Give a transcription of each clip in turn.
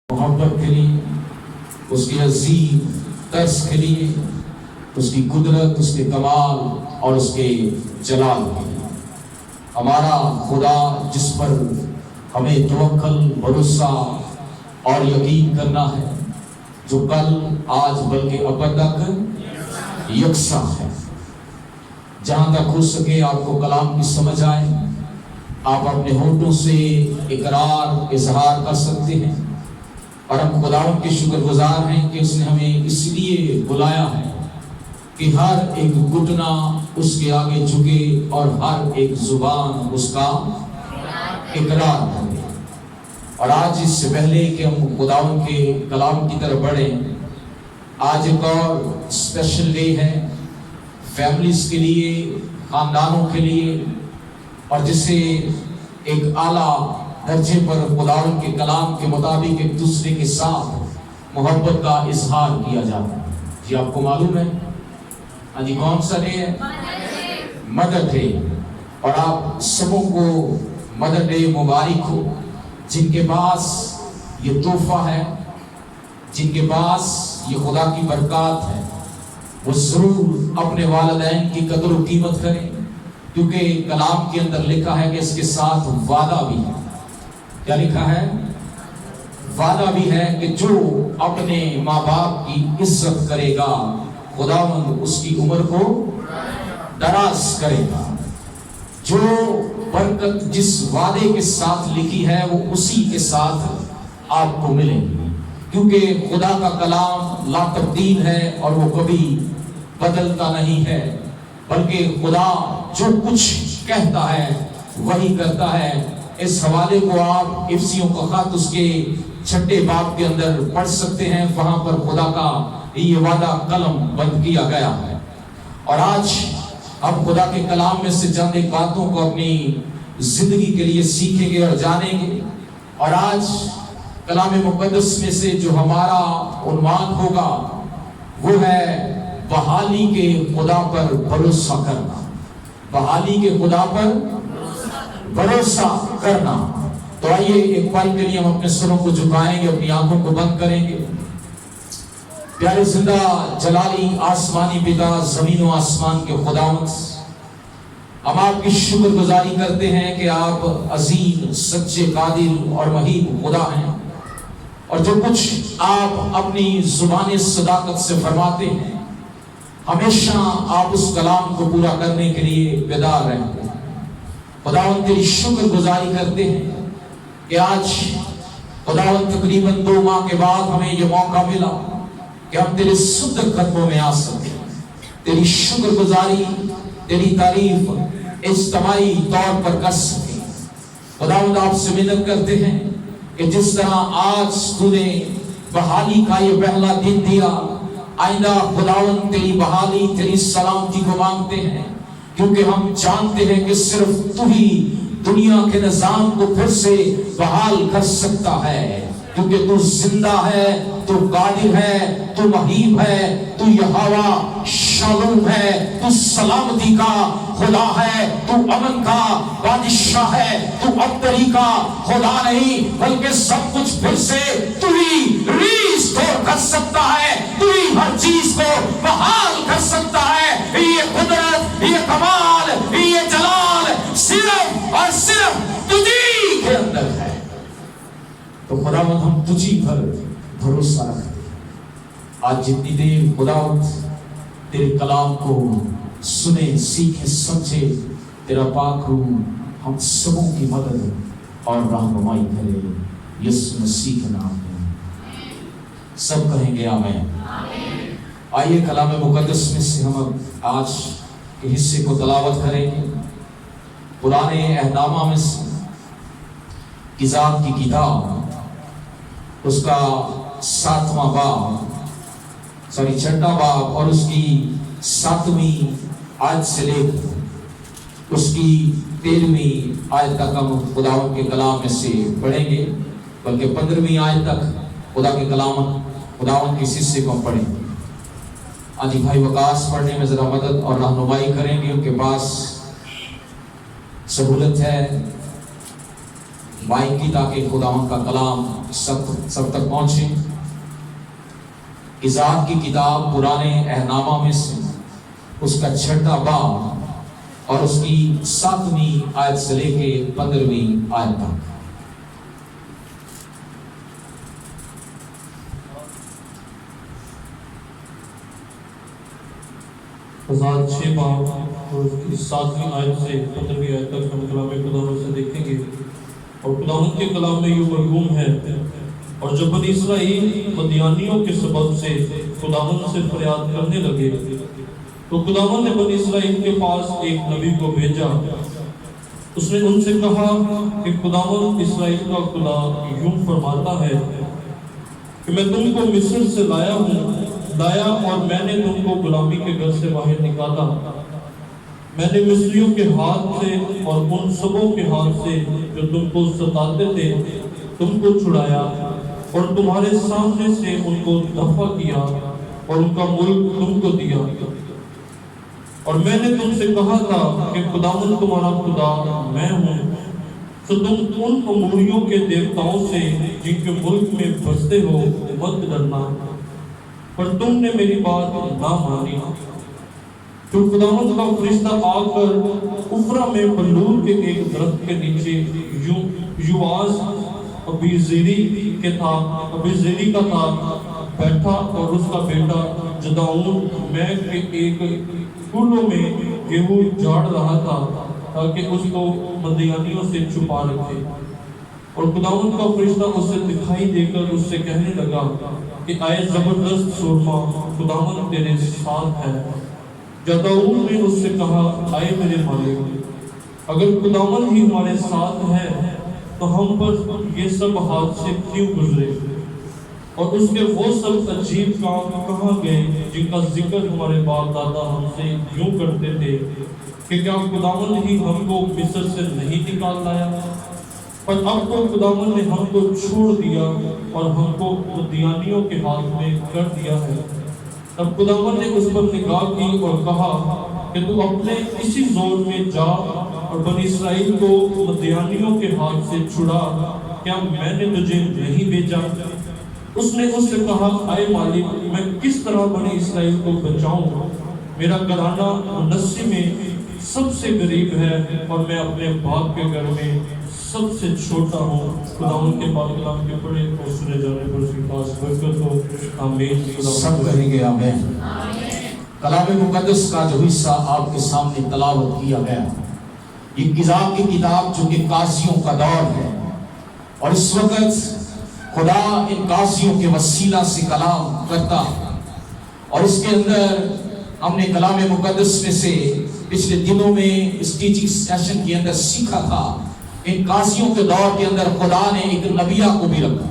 محبت کے لیے، اس کے عظیم طرز کے لیے، اس کی قدرت، اس کے کمال اور اس کے جلال کے لیے۔ ہمارا خدا جس پر ہمیں توکل، بھروسہ اور یقین کرنا ہے، جو کل، آج بلکہ ابد تک یکساں ہے۔ جہاں تک ہو سکے آپ کو کلام کی سمجھ آئے، آپ اپنے ہونٹوں سے اقرار، اظہار کر سکتے ہیں، اور ہم خداوند کے شکر گزار ہیں کہ اس نے ہمیں اس لیے بلایا ہے کہ ہر ایک گھٹنا اس کے آگے جھکے اور ہر ایک زبان اس کا اقرار کرے۔ اور آج اس سے پہلے کہ ہم خداوند کے کلام کی طرف بڑھیں، آج ایک اور اسپیشل ڈے ہے فیملیز کے لیے، خاندانوں کے لیے، اور جسے ایک اعلیٰ درجے پر خداوند کے کلام کے مطابق ایک دوسرے کے ساتھ محبت کا اظہار کیا جاتا ہے۔ جی آپ کو معلوم ہے ہاں جی کون سا ڈے ہے؟ Mother day. اور آپ سبوں کو مدر ڈے مبارک ہو۔ جن کے پاس یہ تحفہ ہے، جن کے پاس یہ خدا کی برکات ہے، وہ ضرور اپنے والدین کی قدر و قیمت کریں، کیونکہ کلام کے اندر لکھا ہے کہ اس کے ساتھ وعدہ بھی ہے۔ کیا لکھا ہے؟ وعدہ بھی ہے کہ جو اپنے ماں باپ کی عزت کرے گا، خداوند اس کی عمر کو دراز کرے گا۔ جو برکت جس وعدے کے ساتھ لکھی ہے وہ اسی کے ساتھ آپ کو ملے گی، کیونکہ خدا کا کلام لا تبدیل ہے اور وہ کبھی بدلتا نہیں ہے، بلکہ خدا جو کچھ کہتا ہے وہی کرتا ہے۔ اس حوالے کو آپ افسیوں کا خط اس کے 6 باب کے اندر پڑھ سکتے ہیں، وہاں پر خدا کا یہ وعدہ قلم بند کیا گیا ہے۔ اور آج ہم خدا کے کلام میں سے چند ایک باتوں کو اپنی زندگی کے لیے سیکھیں گے اور جانیں گے۔ اور آج کلام مقدس میں سے جو ہمارا عنوان ہوگا وہ ہے بحالی کے خدا پر بھروسہ کرنا۔ بحالی کے خدا پر بھروسہ کرنا۔ تو آئیے ایک پل کے لیے ہم اپنے سروں کو جھکائیں گے، اپنی آنکھوں کو بند کریں گے۔ پیارے زندہ جلالی آسمانی پتا، زمین و آسمان کے خداوند، ہم آپ کی شکر گزاری کرتے ہیں کہ آپ عظیم، سچے، قادر اور مہیب خدا ہیں، اور جو کچھ آپ اپنی زبان صداقت سے فرماتے ہیں ہمیشہ آپ اس کلام کو پورا کرنے کے لیے بیدار رہتے ہیں۔ خداوند تیری شکر گزاری کرتے ہیں کہ آج خداوند تقریباً 2 ماہ کے بعد ہمیں یہ موقع ملا کہ ہم تیرے صدق قدموں میں آ سکیں۔ تیری شکر گزاری، تیری تعریف اجتماعی طور پر کر سکیں۔ خداوند آپ سے منت کرتے ہیں کہ جس طرح آج تو نے بحالی کا یہ پہلا دن دیا، آئندہ خداوند تیری بحالی، تیری سلامتی کو مانگتے ہیں، کیونکہ ہم جانتے ہیں کہ صرف تو ہی دنیا کے نظام کو پھر سے بحال کر سکتا ہے، کیونکہ تو زندہ ہے، تو قادر ہے، تو مہیب ہے، تو یہوہ شالوم ہے، تو سلامتی کا خدا ہے، تو امن کا بادشاہ ہے، تو ابتری کا خدا نہیں بلکہ سب کچھ پھر سے تو ہی ریسٹور کر سکتا ہے، تو ہی ہر چیز کو بحال کر سکتا ہے۔ یہ قدرت، یہ کمال، یہ جلال صرف اور صرف تجھی کے اندر ہے۔ تو خداوند ہم تجھی پر بھروسہ رکھتے ہیں۔ آج جتنی دیر خداوند تیرے کلام کو سنے، سیکھے، سمجھے، تیرا پاک روح ہم سبوں کی مدد اور رہنمائی کرے، یسوع مسیح کے نام میں سب کہیں گے آمین۔ آئیے کلام مقدس میں سے ہم آج کے حصے کو تلاوت کریں گے۔ پرانے اہدامہ میں سے کتاب کی کتاب اس کا 7واں باب، 6واں باب اور اس کی 7ویں آیت سے لے کر اس کی 13ویں آیت تک ہم خداوند کے کلام میں سے پڑھیں گے، بلکہ 15ویں آیت تک خدا کے کلام، خداوند کے حصے کو ہم پڑھیں گے۔ آج بھائی وقاص پڑھنے میں ذرا مدد اور رہنمائی کریں گے، ان کے پاس سہولت ہے مائک کی تاکہ خداوند کا کلام سب تک پہنچے۔ اذان کی کتاب پرانے عہدنامہ میں سے اس کا 6واں باب اور اس کی 7ویں آیت سے لے کے 15ویں آیت تک۔ اذان 6 باب اور اس کی 7ویں آیت سے 15ویں آیت تک ہم کلام خداوند سے دیکھیں گے۔ اور خداوند کے کلام میں یہ مرغوم ہے، اور جب بنی اسرائیل مدیانیوں کے سبب سے خداوند سے فریاد کرنے لگے تو خداوند نے بنی اسرائیل کے پاس ایک نبی کو بھیجا۔ اس نے ان سے کہا کہ خداوند اسرائیل کا خدا یوں فرماتا ہے کہ میں تم کو مصر سے لایا اور میں نے تم کو غلامی کے گھر سے باہر نکالا۔ میں نے مصریوں کے ہاتھ سے اور ان سبوں کے ہاتھ سے جو تم کو ستاتے تھے تم کو چھڑایا، اور تمہارے سامنے سے ان کو دفع کیا اور ان کا ملک تم کو دیا۔ اور میں نے تم سے کہا تھا کہ خداوند تمہارا خدا میں ہوں، تو تم ان اموریوں کے دیوتاؤں سے جن کے ملک میں بستے ہو مت ڈرنا، پر تم نے میری بات نہ مانی۔ تو خداوند کا فرشتہ آ کر افرا میں بلور کے ایک درخت کے نیچے یواز ابیزری کا تھا بیٹھا، اور اس کا بیٹا جدعون میں کے ایک کولوں میں گیہوں جاڑ رہا تھا تاکہ اس کو مدیانیوں سے چھپا رکھے۔ اور خداوند کا فرشتہ اسے دکھائی دے کر اس سے کہنے لگا کہ آئے زبردست سورما، خداوند تیرے ساتھ ہے۔ جدعون نے اس سے کہا آئے میرے مالک، اگر خداوند ہی ہمارے ساتھ ہے تو ہم پر یہ سب حادثے کیوں گزرے، اور اس کے وہ سب عجیب کام کہاں گئے جن کا ذکر ہمارے باپ دادا ہم سے یوں کرتے تھے کہ کیا خداوند ہی ہم کو مصر سے نہیں نکال لایا؟ پر اب تو خداوند نے ہم کو چھوڑ دیا اور ہم کو مدیانیوں کے ہاتھ میں کر دیا ہے۔ تب خداوند نے اس پر نگاہ کی اور کہا کہ تو اپنے اسی زور میں جا اور بنی اسرائیل کو مدیانیوں کے ہاتھ سے چھڑا، کیا میں نے تجھے نہیں بھیجا؟ اس نے اس سے کہا اے مالک، میں کس طرح بنی اسرائیل کو بچاؤں؟ میرا گھرانہ منسی میں سب سے غریب ہے اور میں اپنے باپ کے گھر میں سب سے چھوٹا ہوں۔ خداوند کے پاک کلام کے پڑھے اور سنے جانے پر اس کی خاص برکت ہو، آمین۔ سب کہیں گے آمین۔ کلام مقدس کا جو حصہ آپ کے سامنے تلاوت کیا گیا، یہ قضاء کی کتاب جو کہ قاضیوں کا دور ہے، اور اس وقت خدا ان قاضیوں کے وسیلہ سے کلام کرتا ہے، اور اس کے اندر ہم نے کلام مقدس میں سے پچھلے دنوں میں اس ٹیچنگ سیشن کے اندر سیکھا تھا، ان قاضیوں کے دور کے اندر خدا نے ایک نبیہ کو بھی رکھا،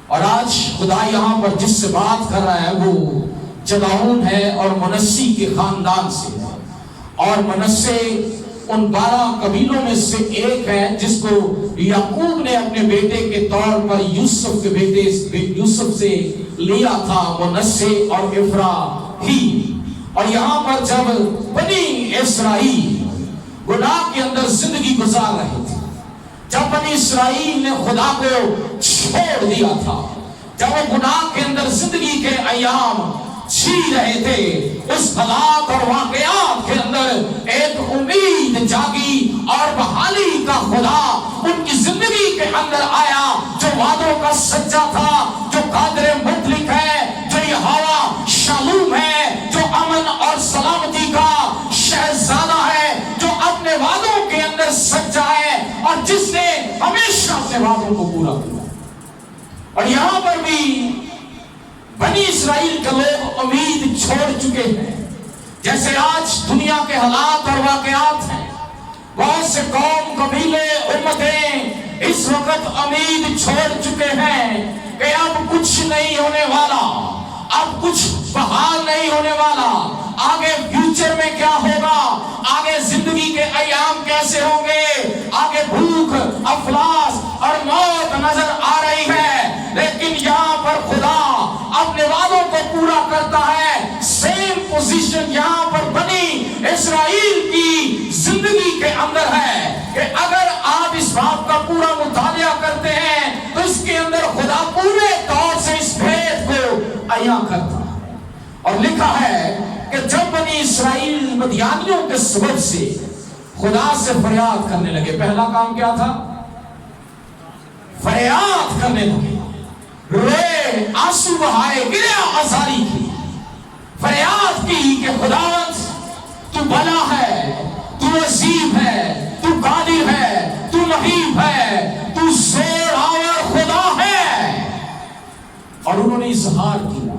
اور آج خدا یہاں پر جس سے بات کر رہا ہے وہ جدعون ہے اور منسی کے خاندان سے ہے، اور منسی ان 12 قبیلوں میں سے ایک ہے جس کو یعقوب نے اپنے بیٹے کے طور پر یوسف کے بیٹے یوسف سے لیا تھا، منسی اور افرایم۔ اور یہاں پر جب بنی اسرائیل گناہ کے اندر زندگی گزار رہے تھے، جب بنی اسرائیل نے خدا کو چھوڑ دیا تھا، جب وہ گناہ کے اندر زندگی کے ایام جی رہے تھے، اس حالات اور واقعات کے اندر ایک امید جاگی اور بحالی کا خدا ان کی زندگی کے اندر آیا، جو وعدوں کا سچا تھا، جو قادر مطلق ہے، جو یہوہ شالوم ہے، جو امن اور سلامتی کا شہزادہ ہے، جو اپنے وعدوں کے اندر سچا ہے اور جس نے ہمیشہ اپنے وعدوں کو پورا کیا۔ اور یہاں پر بھی بنی اسرائیل کے لوگ امید چھوڑ چکے ہیں، جیسے آج دنیا کے حالات اور واقعات ہیں، بہت سے قوم، قبیلے، امتیں اس وقت امید چھوڑ چکے ہیں کہ اب کچھ نہیں ہونے والا، اب کچھ بحال نہیں ہونے والا، آگے فیوچر میں کیا ہوگا، آگے زندگی کے ایام کیسے ہوں گے، آگے بھوک، افلاس اور موت نظر آ رہی ہے۔ لیکن یہاں پر خدا اپنے وعدوں کو پورا کرتا ہے۔ سیم پوزیشن یہاں پر بنی اسرائیل کی زندگی کے اندر ہے کہ اگر آپ اس بات کا پورا مطالعہ کرتے ہیں تو اس کے اندر خدا پورے طور سے اس بھید کو عیاں کرتا ہے. اور لکھا ہے کہ جب بنی اسرائیل مدیانیوں کے سبب سے خدا سے فریاد کرنے لگے، پہلا کام کیا تھا؟ فریاد کرنے لگے، روئے، آنسو بہائے، گریہ آزاری کی، فریاد کی کہ خداوند تو بلا ہے، تو عظیم ہے، تو قادر ہے، تو مہیب ہے، تو زور آور خدا ہے. اور انہوں نے اظہار کیا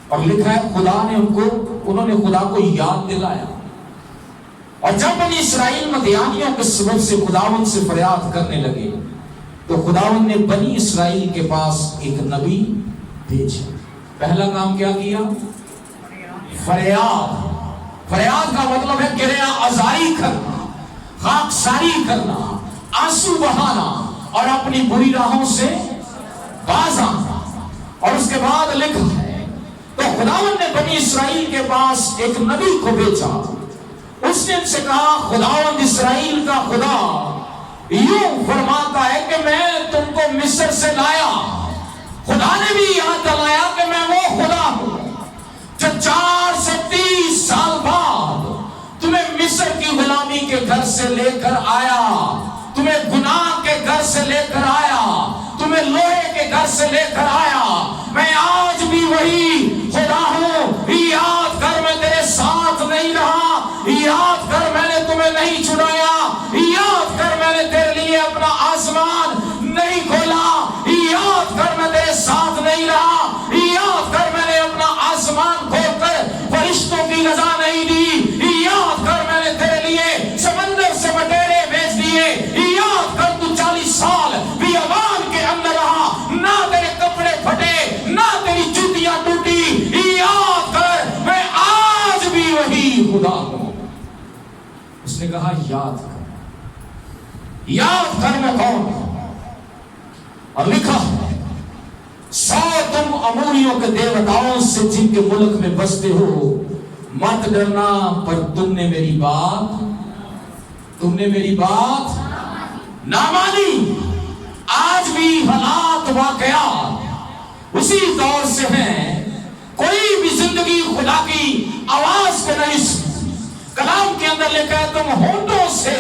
اور لکھا ہے انہوں نے خدا کو یاد دلایا. اور جب بنی اسرائیل مدیانیوں کے سبب سے خداوند سے فریاد کرنے لگے تو خداوند نے بنی اسرائیل کے پاس ایک نبی بھیجا. پہلا کام کیا کیا؟ فریاد. فریاد کا مطلب ہے گریہ آزاری کرنا، خاکساری کرنا، آنسو بہانا اور اپنی بری راہوں سے باز آنا. اور اس کے بعد لکھا ہے تو خداوند نے بنی اسرائیل کے پاس ایک نبی کو بھیجا. اس نے ان سے کہا خداوند اسرائیل کا خدا یوں فرماتا ہے کہ میں تم کو مصر سے لایا. خدا نے بھی یاد دلایا کہ میں وہ خدا ہوں جو 4 سے 30 سال بعد تمہیں مصر کی غلامی کے گھر سے لے کر آیا، تمہیں گناہ کے گھر سے لے کر آیا، تمہیں لوہے کے گھر سے لے کر آیا. میں آج بھی وہی خدا ہوں. یاد کر میں تیرے ساتھ نہیں رہا، یاد کر میں نے تمہیں نہیں چھڑایا، یاد کر میں نے تیرے لیے اپنا آسمان نہیں کھولا، یاد کر میں تیرے ساتھ نہیں رہا، یاد کر میں نے اپنا آسمان کھول کر فرشتوں کی رضا نہیں دی، یاد کر میں نے تیرے لیے سمندر سے مٹیرے بھیج دیے، یاد کر تو 40 سال بیابان کے اندر رہا، نہ تیرے کپڑے پھٹے، نہ تیری جوتیاں ٹوٹی، یاد کر میں آج بھی وہی خدا ہوں. اس نے کہا یاد کر میں کون ہوں. اور لکھا ہے 100 تم اموریوں کے دیوتاؤں سے جن کے ملک میں بستے ہو مت ڈرنا، پر تم نے میری بات نہ مانی. آج بھی حالات واقعات اسی دور سے ہیں. کوئی بھی زندگی خدا کی آواز کو نہیں سنتی. کلام کے اندر لکھا ہے تم ہونٹوں سے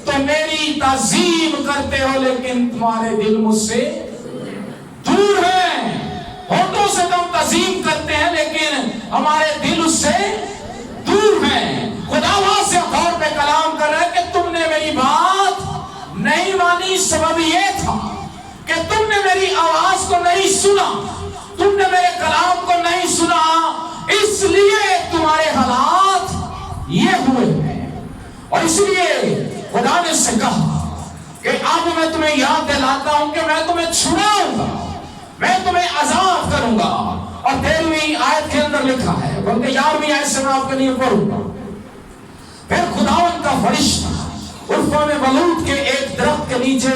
تو میری تعظیم کرتے ہو لیکن تمہارے دل مجھ سے دور ہیں. ہونٹوں سے تم تعظیم کرتے ہیں لیکن ہمارے دل اس سے دور ہیں. خدا واضح طور پہ کلام کر رہا ہے کہ تم نے میری بات نہیں مانی. سبب یہ تھا کہ تم نے میری آواز کو نہیں سنا، تم نے میرے کلام کو نہیں سنا، اس لیے تمہارے حالات یہ ہوئے ہیں. اور اس لیے خدا نے سے کہا کہ اب میں تمہیں یاد دلاتا ہوں کہ میں تمہیں چھڑاؤں گا، میں تمہیں عذاب کروں گا. اور 13ویں آیت کے اندر لکھا ہے، بلکہ 11ویں آیت سے میں آپ کے لیے پڑھوں گا. پھر خداوند کا فرشتہ عرفہ میں بلوط کے ایک درخت کے نیچے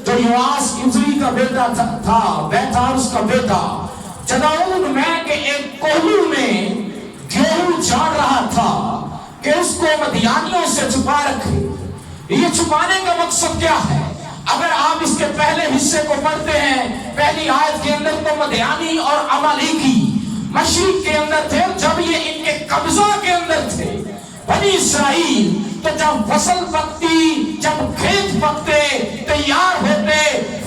جو یواس عزری کا بیٹا تھا بیٹھا، اس کا بیٹا جدعون میں کے ایک کوہلو میں گیہوں چاڑ رہا تھا کہ اس کو مدیانیوں سے چھپا رکھے. یہ چھپانے کا مقصد کیا ہے؟ اگر آپ اس کے پہلے حصے کو پڑھتے ہیں پہلی آیت کے اندر تو مدیانی اور عمالیکی مشرق کے اندر تھے. جب یہ ان کے قبضہ کے اندر تھے بنی اسرائیل، تو جب فصل پکتی، جب کھیت پکتے، تیار ہوتے،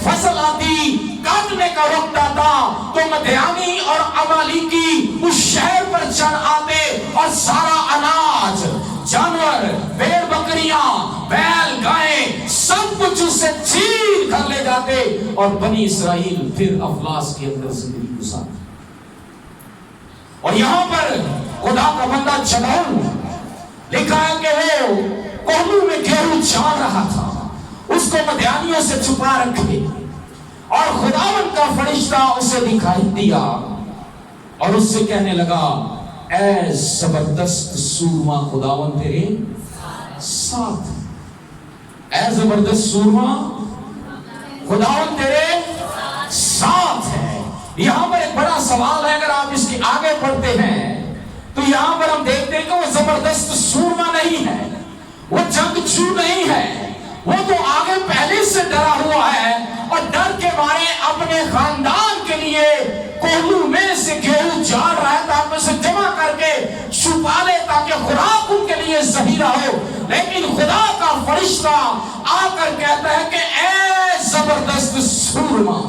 فصل آتی، کاٹنے کا وقت آتا تو مدیانی اور عمالیکی اس شہر پر چڑھ آتے اور سارا اناج، جانور، بھیڑ بکریاں، بیل گائیں، سب کچھ اس سے چھین کر لے جاتے اور بنی اسرائیل پھر افلاس کے اندر زندگی گزارتے. اور یہاں پر خدا کا بندہ جدعون لکھا ہے کہ وہ کوہلو میں گیہوں چاڑ رہا تھا، اس کو مدیانیوں سے چھپا رکھے. اور خداوند کا فرشتہ اسے دکھائی دیا اور اس سے کہنے لگا اے زبردست سورما خداوند تیرے ساتھ. اے زبردست سورما خداوند تیرے ساتھ ہے. یہاں پر ایک بڑا سوال ہے. اگر آپ اس کے آگے پڑھتے ہیں تو یہاں پر ہم دیکھتے ہیں کہ وہ زبردست سورما نہیں ہے، وہ جنگجو نہیں ہے، وہ تو آگے پہلے سے ڈرا ہوا ہے اور ڈر کے مارے اپنے خاندان کے لیے کوہلو میں سے گیہوں جاڑ رہا ہے تاکہ اسے جمع کر کے چھپا لے تاکہ خوراک ان کے لیے ذخیرہ ہو. لیکن خدا کا فرشتہ آ کر کہتا ہے کہ اے زبردست سورما،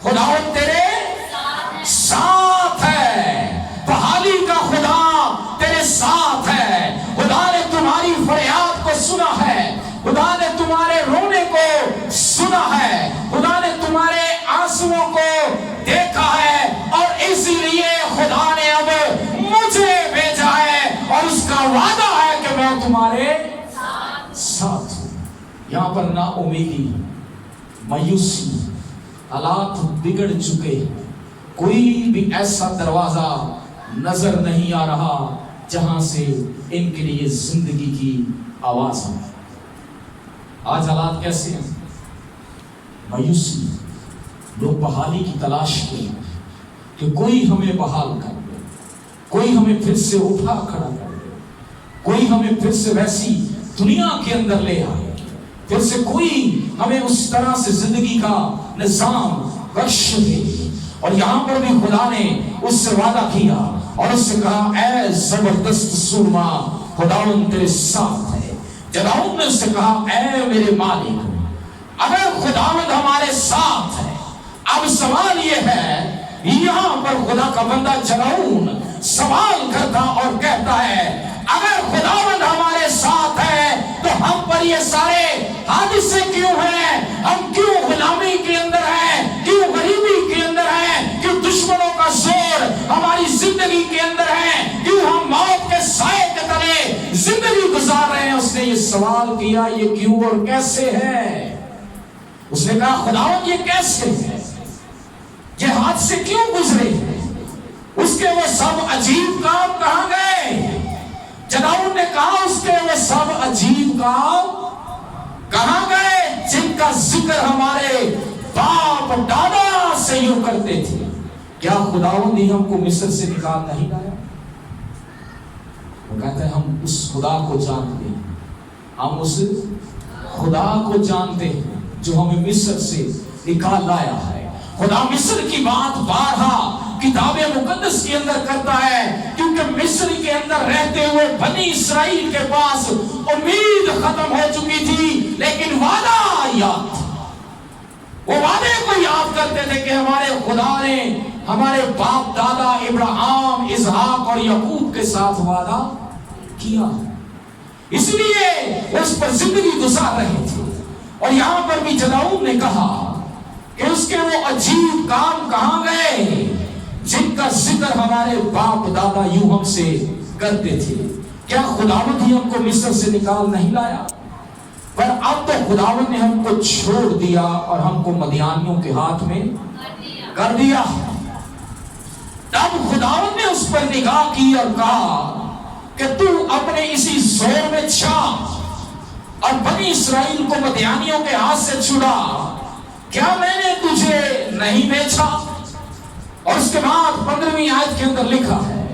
خداوند تیرے ساتھ ہے، بحالی کا خدا تیرے ساتھ ہے. خدا نے تمہاری فریاد کو سنا ہے، خدا نے تمہارے رونے کو سنا ہے، خدا نے تمہارے آنسوؤں کو دیکھا ہے، اور اسی لیے خدا نے اب مجھے بھیجا ہے اور اس کا وعدہ ہے کہ میں تمہارے ساتھ ہوں. یہاں پر نا امیدی، مایوسی، حالات بگڑ چکے، کوئی بھی ایسا دروازہ نظر نہیں آ رہا جہاں سے ان کے لیے زندگی کی آواز آئے. آج حالات کیسے ہیں؟ مایوسی، لوگ بحالی کی تلاش میں کہ کوئی ہمیں بحال کر دے، کوئی ہمیں پھر سے اٹھا کھڑا کر دے، کوئی ہمیں پھر سے ویسی دنیا کے اندر لے آئے، پھر سے کوئی ہمیں اس طرح سے زندگی کا نظام بخش دے. اور یہاں پر بھی خدا نے اس سے وعدہ کیا اور اس سے کہا اے زبردست سورما، خداوند تیرے ساتھ ہے. جداؤن نے اس سے کہا اے میرے مالک، اگر خداوند ہمارے ساتھ ہے، اب سوال یہ ہے، یہاں پر خدا کا بندہ جداؤن سوال کرتا اور کہتا ہے اگر خداوند ہمارے ساتھ ہے تو ہم پر یہ سارے حادثے کیوں ہیں؟ ہم کیوں غلامی کے اندر ہیں؟ کیوں غریبی کے اندر ہیں؟ کیوں دشمنوں کا زور ہماری زندگی کے اندر ہے؟ کیوں ہم موت کے سائے کے تلے زندگی گزار رہے ہیں؟ اس نے یہ سوال کیا، یہ کیوں اور کیسے ہے؟ اس نے کہا خداوند یہ کیسے ہے؟ یہ حادثے کیوں گزرے؟ اس کے وہ سب عجیب کام کہاں گئے؟ جداؤن نے کہا اس کے وہ سب عجیب کام کہاں گئے جن کا ذکر ہمارے باپ دادا سے یوں کرتے تھے؟ کیا خداوند ہی ہم کو مصر سے نکال نہیں لایا؟ وہ کہتے ہیں ہم اس خدا کو جانتے ہیں، ہم اس خدا کو جانتے ہیں جو ہمیں مصر سے نکال لایا ہے. خدا مصر کی بات بارہا کتاب مقدس کے اندر کرتا ہے کیونکہ مصر کے اندر رہتے ہوئے بنی اسرائیل کے پاس امید ختم ہو چکی تھی، لیکن وعدہ یاد تھا. وہ وعدے کو یاد کرتے تھے کہ ہمارے خدا نے ہمارے باپ دادا ابراہیم، اسحاق اور یعقوب کے ساتھ وعدہ کیا، اس لیے اس پر زندگی گزار رہے تھے. اور یہاں پر بھی جداؤن نے کہا کہ اس کے وہ عجیب کام کہاں گئے جن کا ذکر ہمارے باپ دادا یوں ہم سے کرتے تھے؟ کیا خداوند ہی ہم کو مصر سے نکال نہیں لایا؟ پر اب تو خداوند نے ہم کو چھوڑ دیا اور ہم کو مدیانیوں کے ہاتھ میں کر دیا. تب خداوند نے اس پر نگاہ کی اور کہا کہ تو اپنے اسی زور میں چھا اور بنی اسرائیل کو مدیانیوں کے ہاتھ سے چھڑا، کیا میں نے تجھے نہیں بیچا؟ اور اس کے بعد 15ویں آیت کے اندر لکھا ہے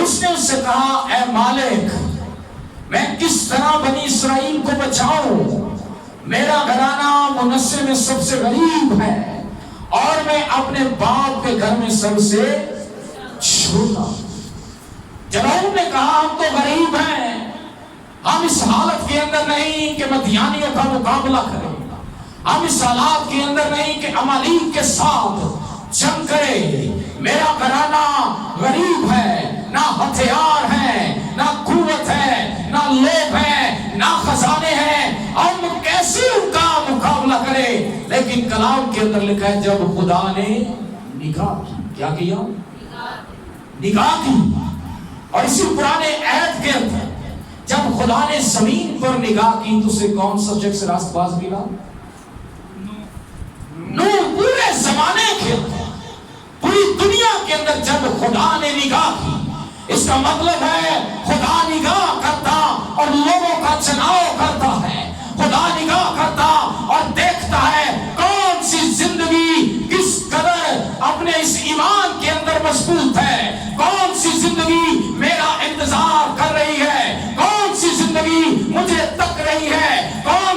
اس نے اس سے کہا اے مالک، میں کس طرح بنی اسرائیل کو بچاؤں؟ میرا گھرانہ منسے میں سب سے غریب ہے اور میں اپنے باپ کے گھر میں سب سے چھوٹا. جداؤن نے کہا ہم تو غریب ہیں، ہم اس حالت کے اندر نہیں کہ مدیانیوں کا مقابلہ کریں، ہم اس حالات کے اندر نہیں کہ عمالیق کے ساتھ جنگ کرے. میرا گھرانہ غریب ہے، نہ ہتھیار ہے، نہ قوت ہے، نہ لوگ ہے، نہ خزانے ہیں، ہم کیسے ان کا مقابلہ کرے؟ لیکن کلام کے اندر لکھا ہے جب خدا نے نگاہ کی، کیا کیا؟ نگاہ کی. اور اسی پرانے عہد کے اندر جب خدا نے زمین پر نگاہ کی تو اسے کون سا شخص راست باز ملا؟ نوح. پورے زمانے کے اندر، پوری دنیا کے اندر جب خدا نے نگاہ کی، اس کا مطلب ہے خدا نگاہ کرتا اور لوگوں کا چناؤ کرتا ہے. خدا نگاہ کرتا اور دیکھتا ہے کون سی زندگی کس قدر اپنے اس ایمان کے اندر مضبوط ہے، کون سی زندگی میرا انتظار کر رہی ہے، کون سی زندگی مجھے تک رہی ہے، کون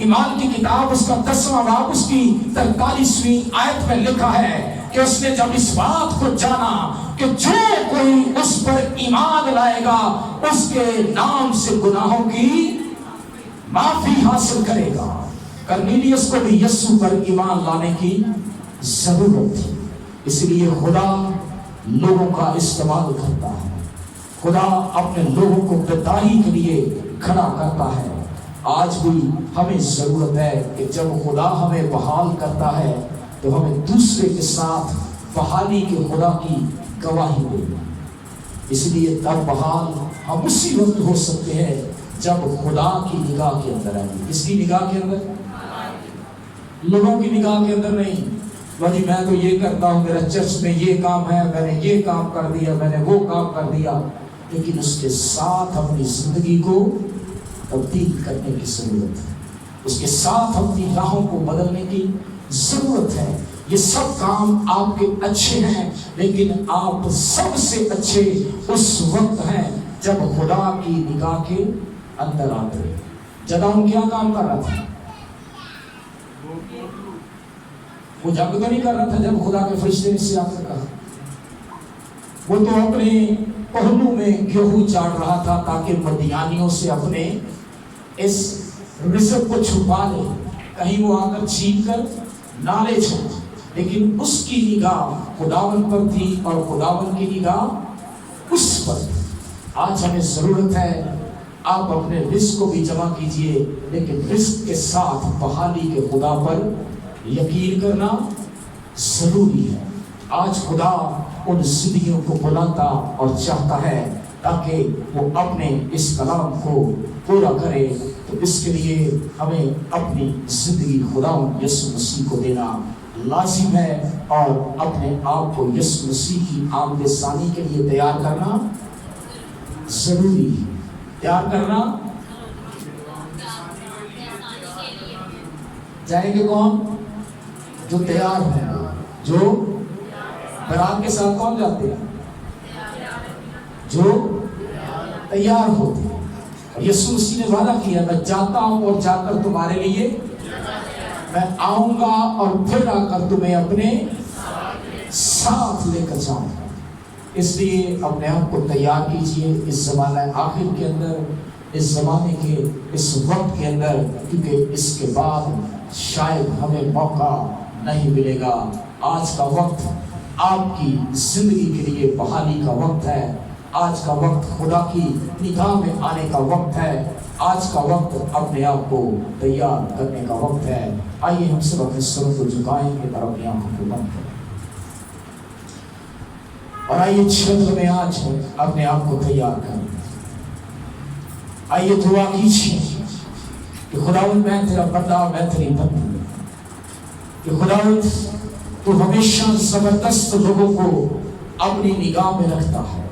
ایمان کی کتاب اس کا 10واں باب اس کی 43ویں آیت میں لکھا ہے کہ اس نے جب اس بات کو جانا کہ جو کوئی اس پر ایمان لائے گا اس کے نام سے گناہوں کی معافی حاصل کرے گا۔ کرنیلیس کو بھی یسوع پر ایمان لانے کی ضرورت تھی، اس لیے خدا لوگوں کا استعمال کرتا ہے، خدا اپنے لوگوں کو بیداری کے لیے کھڑا کرتا ہے۔ آج بھی ہمیں ضرورت ہے کہ جب خدا ہمیں بحال کرتا ہے تو ہمیں دوسرے کے ساتھ بحالی کے خدا کی گواہی دیں، اس لیے تب بحال ہم اسی وقت ہو سکتے ہیں جب خدا کی نگاہ کے اندر آئیں۔ اس کی نگاہ کے اندر، لوگوں کی نگاہ کے اندر نہیں۔ جی میں تو یہ کرتا ہوں، میرا چرچ میں یہ کام ہے، میں نے یہ کام کر دیا، میں نے وہ کام کر دیا، لیکن اس کے ساتھ اپنی زندگی کو تبدیل کرنے کی ضرورت ہے، اس کے ساتھ اپنی راہوں کو بدلنے کی ضرورت ہے۔ یہ سب کام آپ کے اچھے ہیں، لیکن آپ سب سے اچھے اس وقت ہیں جب خدا کی نگاہ کے اندر آتے ہیں۔ جدعون کیا کام کر رہا تھا؟ وہ جنگ تو نہیں کر رہا تھا جب خدا کے فرشتے نے سے آ کر کہا، وہ تو اپنے پہلو میں گیہوں چاڑ رہا تھا تاکہ مدیانیوں سے اپنے اس رزق کو چھپا لے، کہیں وہ آ کر چھین کر نہ لے جائے، لیکن اس کی نگاہ خداوند پر تھی اور خداوند کی نگاہ اس پر۔ آج ہمیں ضرورت ہے آپ اپنے رزق کو بھی جمع کیجئے، لیکن رزق کے ساتھ بحالی کے خدا پر یقین کرنا ضروری ہے۔ آج خدا ان زندگیوں کو بلاتا اور چاہتا ہے تاکہ وہ اپنے اس کلام کو پورا کرے، تو اس کے لیے ہمیں اپنی زندگی خدا یسوع مسیح کو دینا لازم ہے، اور اپنے آپ کو یسوع مسیح کی آمد ثانی کے لیے تیار کرنا ضروری ہے۔ تیار کرنا جائیں گے کون؟ جو تیار ہے، جو برات کے ساتھ کون جاتے ہیں؟ جو تیار ہوتے ہیں۔ یسوع مسیح نے وعدہ کیا، میں جاتا ہوں اور جا کر تمہارے لیے میں آؤں گا اور پھر آ کر تمہیں اپنے ساتھ لے کر جاؤں گا۔ اس لیے اپنے آپ کو تیار کیجئے اس زمانہ آخر کے اندر، اس زمانے کے اس وقت کے اندر، کیونکہ اس کے بعد شاید ہمیں موقع نہیں ملے گا۔ آج کا وقت آپ کی زندگی کے لیے بحالی کا وقت ہے، آج کا وقت خدا کی نگاہ میں آنے کا وقت ہے، آج کا وقت اپنے آپ کو تیار کرنے کا وقت ہے۔ آئیے ہم سب اپنے سروں کو جھکائیں گے اور اپنی آنکھوں کو بند کریں، اور آئیے چھتر میں آج اپنے آپ کو تیار کریں۔ آئیے دعا کیجیے کہ خداوند میں تیرا بندہ، میں تیری بندی، کہ خداوند تو ہمیشہ زبردست لوگوں کو اپنی نگاہ میں رکھتا ہے،